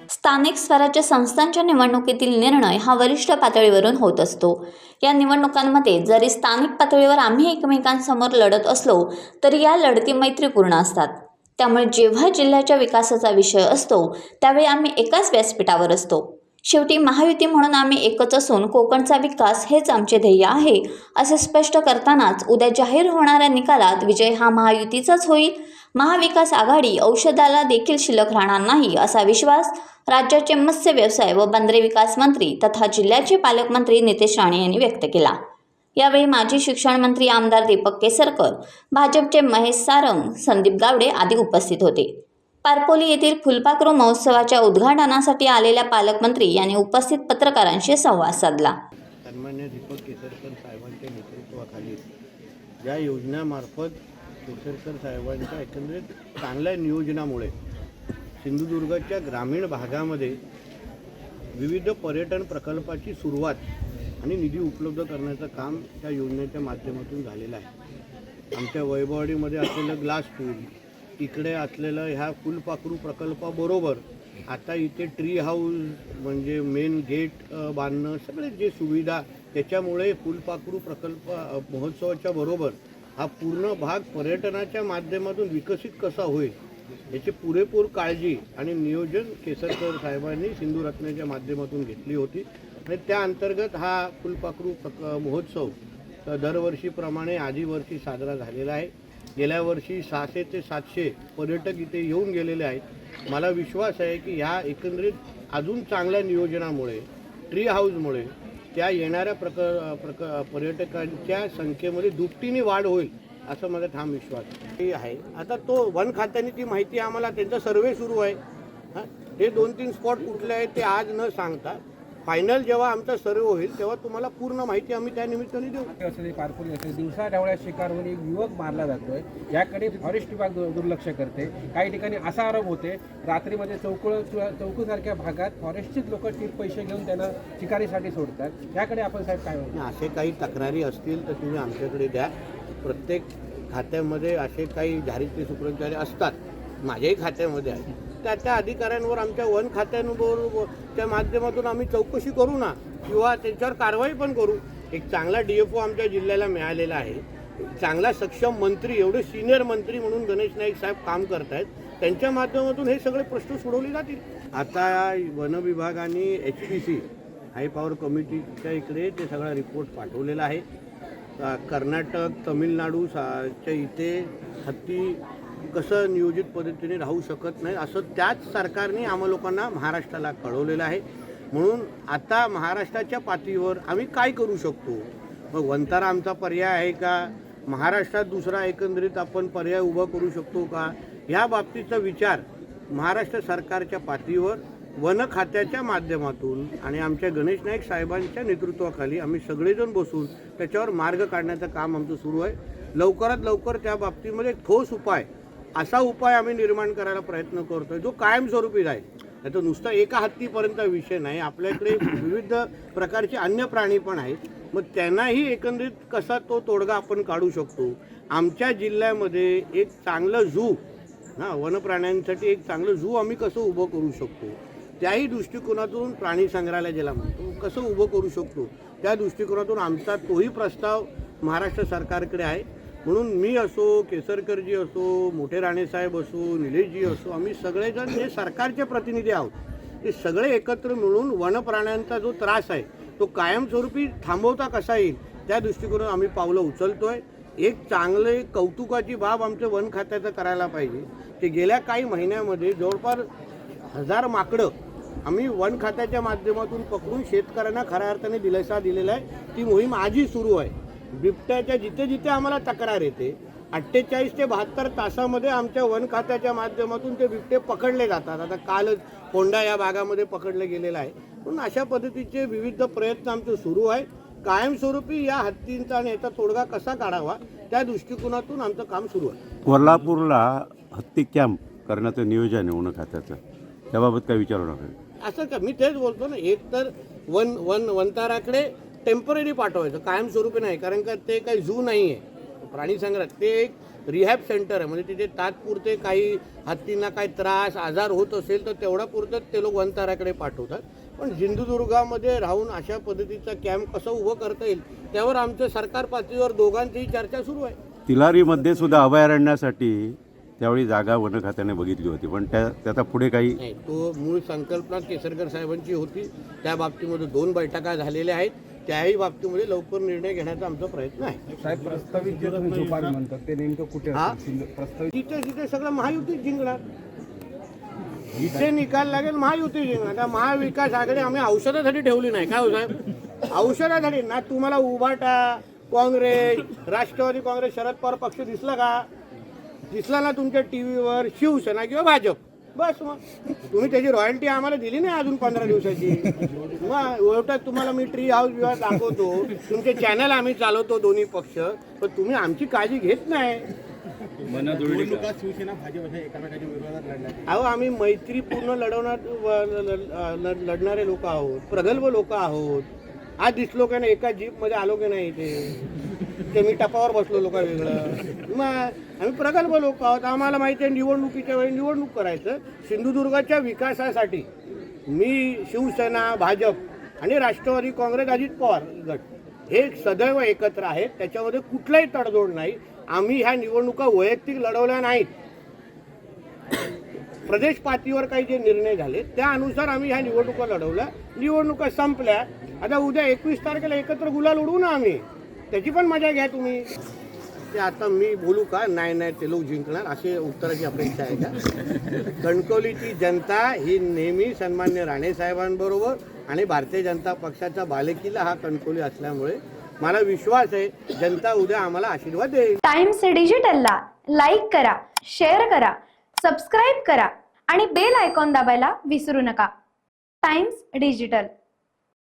स्थानिक स्वराज्य संस्थांच्या निवडणुकीतील निर्णय हा वरिष्ठ पातळीवरून होत असतो। या निवडणुकांमध्ये जरी स्थानिक पातळीवर आम्ही एकमेकांसमोर लढत असलो तरी या लढती मैत्रीपूर्ण असतात। त्यामुळे जेव्हा जिल्ह्याच्या विकासाचा विषय असतो त्यावेळी आम्ही एकाच व्यासपीठावर असतो। शेवटी महायुती म्हणून आम्ही एकच असून कोकणचा विकास हेच आमचे ध्येय आहे असे स्पष्ट करतानाच उद्या जाहीर होणाऱ्या निकालात विजय हा महायुतीचाच होईल। महाविकास आघाडी औषधाला देखील शिल्लक राहणार नाही असा विश्वास राज्याचे मत्स्य व्यवसाय व बंदरे विकास मंत्री तथा जिल्ह्याचे पालकमंत्री नितेश राणे यांनी व्यक्त केला। यावेळी माजी शिक्षण मंत्री आमदार दीपक केसरकर, भाजपचे महेश सारंग, संदीप गावडे आदी उपस्थित होते। पारपोली येथील फुलपाखरू महोत्सवाच्या उद्घाटनासाठी आलेल्या पालकमंत्री यांनी उपस्थित पत्रकारांशी संवाद साधला। सन्मान्य दीपक केसरकर साहेबांच्या नेतृत्वाखाली या योजनेमार्फत केसरकर साहेबांच्या एकंदरीत चांगल्या नियोजनामुळे सिंधुदुर्गच्या ग्रामीण भागामध्ये विविध पर्यटन प्रकल्पाची सुरुवात आणि निधी उपलब्ध करण्याचं काम त्या योजनेच्या माध्यमातून झालेलं आहे। आमच्या वैभववाडीमध्ये असलेलं ग्लास पूल, इकडे असलेलं ह्या फुलपाखरू प्रकल्पाबरोबर आता इथे ट्री हाऊस म्हणजे मेन गेट बांधणं, सगळे जे सुविधा, त्याच्यामुळे फुलपाखरू प्रकल्प महोत्सवाच्या बरोबर हा पूर्ण भाग पर्यटनाच्या माध्यमातून विकसित कसा होईल याची पुरेपूर काळजी आणि नियोजन केसरकर साहेबांनी सिंधुरत्नाच्या माध्यमातून घेतली होती आणि त्या अंतर्गत हा फुलपाखरू महोत्सव दरवर्षीप्रमाणे आधी वर्षी साजरा झालेला आहे। गेल्या वर्षी 600 ते 700 पर्यटक इथे येऊन गेलेले आहेत। मला विश्वास आहे की ह्या एकंदरीत अजून चांगल्या नियोजनामुळे, ट्री हाऊसमुळे त्या येणाऱ्या पर्यटकांच्या संख्येमध्ये दुपटीने वाढ होईल असं माझा ठाम विश्वास आहे। आता तो वन खात्याने ती माहिती आम्हाला, त्यांचा सर्वे सुरू आहे। हे 2-3 स्पॉट कुठले आहेत ते आज न सांगता फायनल जेव्हा आमचा सर्वे होईल तेव्हा तुम्हाला पूर्ण माहिती आम्ही त्या निमित्ताने देऊ। पारपोली असेल, दिवसा ढवळ्या शिकारवर एक युवक मारला जातोय, याकडे फॉरेस्ट विभाग दुर्लक्ष करते। काही ठिकाणी असा आरोप होते रात्रीमध्ये चौकूसारख्या भागात फॉरेस्टचीच लोक पैसे घेऊन त्यांना शिकारीसाठी सोडतात। याकडे आपण साहेब काय म्हणतो? असे काही तक्रारी असतील तर तुम्ही आमच्याकडे द्या। प्रत्येक खात्यामध्ये असे काही धारित्री सुप्रचारी असतात, माझ्याही खात्यामध्ये आहे। त्या अधिकाऱ्यांवर आमच्या वन खात्यांबरोबरच्या माध्यमातून आम्ही चौकशी करू ना, किंवा त्यांच्यावर कारवाई पण करू। एक चांगला DFO आमच्या जिल्ह्याला मिळालेला आहे, चांगला सक्षम मंत्री, एवढे सिनियर मंत्री म्हणून गणेश नाईक साहेब काम करत आहेत, त्यांच्या माध्यमातून हे सगळे प्रश्न सोडवले जातील। आता वन विभागाने HPC हाय पॉवर कमिटीच्या इकडे ते सगळा रिपोर्ट पाठवलेला आहे। कर्नाटक, तमिळनाडूच्या इथे हत्ती कसं नियोजित पद्धतीने राहू शकत नाही असं त्याच सरकारने आम्हा लोकांना महाराष्ट्राला कळवलेलं आहे। म्हणून आता महाराष्ट्राच्या पातळीवर आम्ही काय करू शकतो? मग वंतारा आमचा पर्याय आहे का? महाराष्ट्रात दुसरा एकंदरीत आपण पर्याय उभा करू शकतो का? ह्या बाबतीचा विचार महाराष्ट्र सरकारच्या पातळीवर वन खात्याच्या माध्यमातून आणि आमच्या गणेश नाईक साहेबांच्या नेतृत्वाखाली आम्ही सगळेजण बसून त्याच्यावर मार्ग काढण्याचं काम आमचं सुरू आहे। लवकरात लवकर त्या बाबतीमध्ये ठोस उपाय, असा उपाय आम्ही निर्माण करायला प्रयत्न करतोय जो कायमस्वरूपी राहील। नाही तर नुसतं एका हत्तीपर्यंत विषय नाही, आपल्याकडे विविध प्रकारचे अन्य प्राणी पण आहेत, मग त्यांनाही एकंदरीत कसा तो तोडगा आपण काढू शकतो। आमच्या जिल्ह्यामध्ये एक चांगलं झू, वनप्राण्यांसाठी एक चांगलं झू आम्ही कसं उभं करू शकतो, त्याही दृष्टिकोनातून प्राणी संग्रहालय ज्याला म्हणतो कसं उभं करू शकतो, त्या दृष्टिकोनातून आमचा तोही प्रस्ताव महाराष्ट्र सरकारकडे आहे। म्हणून मी असो, केसरकरजी असो, मोठे राणेसाहेब असो, निलेशजी असो, आम्ही सगळेजण जे सरकारचे प्रतिनिधी आहोत ते सगळे एकत्र मिळून वनप्राण्यांचा जो त्रास आहे तो कायमस्वरूपी थांबवता कसा येईल त्या दृष्टिकोनातून आम्ही पावलं उचलतोय। एक चांगले कौतुकाची बाब आमचं वन खात्याचं करायला पाहिजे की गेल्या काही महिन्यामध्ये जवळपास 1000 माकडं आम्ही वन खात्याच्या माध्यमातून पकडून शेतकऱ्यांना खऱ्या अर्थाने दिलासा दिलेला आहे। ती मोहीम आजही सुरू आहे। बिबट्याच्या जिथे जिथे आम्हाला तक्रार येते 48 ते 72 तासामध्ये आमच्या वन खात्याच्या माध्यमातून ते बिबटे पकडले जातात। आता कालच कोंडा या भागामध्ये पकडले गेलेला आहे। म्हणून अशा पद्धतीचे विविध प्रयत्न आमचे सुरू आहे। कायमस्वरूपी या हत्तींचा आणि याचा तोडगा कसा काढावा त्या दृष्टिकोनातून आमचं काम सुरू आहे। कोल्हापूरला हत्ती कॅम्प करण्याचं नियोजन आहे वन खात्याचं, त्याबाबत काय विचार होणार? असं का, मी तेच बोलतो ना, एक तर वंताराकडे टेम्पररी पाठवायचं, कायमस्वरूपी नाही, कारण का ते काही झू नाही आहे, प्राणी संग्रह, ते एक रिहॅब सेंटर आहे, म्हणजे तिथे तात्पुरते काही हत्तींना काही त्रास आजार होत असेल तर तेवढा पुरतंच ते लोक वनताराकडे पाठवतात. पण सिंधुदुर्गामध्ये राहून अशा पद्धतीचा कॅम्प कसं उभं करता येईल त्यावर आमचं सरकार पातळीवर दोघांचीही चर्चा सुरू आहे. तिलारीमध्ये सुद्धा अभयारण्यासाठी त्यावेळी जागा वन खात्याने बघितली होती, पण त्याचा पुढे काही नाही, तो मूळ संकल्पना केसरकर साहेबांची होती. त्या बाबतीमध्ये 2 बैठका झालेल्या आहेत. त्याही बाबतीमध्ये लवकर निर्णय घेण्याचा आमचा प्रयत्न आहे. साहेब, प्रस्तावित जे तुम्ही झोपाळ म्हणतात ते नेमकं कुठे हा? असेल? प्रस्तावित तिथे सगळं महायुतीच जिंकणार. इथे निकाल लागेल महायुती जिंकणार. त्या महाविकास आघाडी आम्ही औषधासाठी ठेवली नाही. काय हो साहेब, औषधासाठी ना. तुम्हाला उभाटा, काँग्रेस, राष्ट्रवादी काँग्रेस, शरद पवार पक्ष दिसला का? दिसला ना तुमच्या टीव्हीवर? शिवसेना किंवा भाजप, बस. मग तुम्ही त्याची रॉयल्टी आम्हाला दिली नाही अजून 15 दिवसाची. मग एवढं तुम्हाला मी ट्री हाऊस विवाह दाखवतो, तुमचे चॅनल आम्ही चालवतो दोन्ही पक्ष, पण तुम्ही आमची काळजी घेत नाही. अहो, आम्ही मैत्रीपूर्ण लढणारे लोक आहोत, प्रगल्भ लोक आहोत. आज दिसलो का नाही, एका जीपमध्ये आलो की नाही इथे, ते मी टपावर बसलो लोक वेगळं. मग आम्ही प्रगल्भ लोक आहोत. आम्हाला माहिती आहे निवडणुकीच्या वेळी निवडणूक करायचं. सिंधुदुर्गाच्या विकासासाठी मी शिवसेना, भाजप आणि राष्ट्रवादी काँग्रेस, अजित पवार गट हे सदैव एकत्र आहेत. त्याच्यामध्ये कुठलाही तडजोड नाही. आम्ही ह्या निवडणुका वैयक्तिक लढवल्या नाहीत. प्रदेश पातळीवर काही जे निर्णय झाले त्यानुसार आम्ही ह्या निवडणुका लढवल्या. निवडणुका संपल्या. आता उद्या 21 तारखेला एकत्र गुलाल उडवू ना आम्ही. त्याची पण मजा घ्या तुम्ही. ते आता मी बोलू का? नाही, ते लोक जिंकणार असे उत्तराची अपेक्षा आहे का? कणकवलीची जनता ही नेहमी सन्मान्य राणे साहेबांबरोबर आणि भारतीय जनता पक्षाचा बालेकिल्ला हा कणकवली असल्यामुळे मला विश्वास आहे जनता उद्या आम्हाला आशीर्वाद देईल. टाइम्स डिजिटलला लाईक करा, शेअर करा, सबस्क्राईब करा आणि बेल आयकॉन दाबायला विसरू नका. Times digital.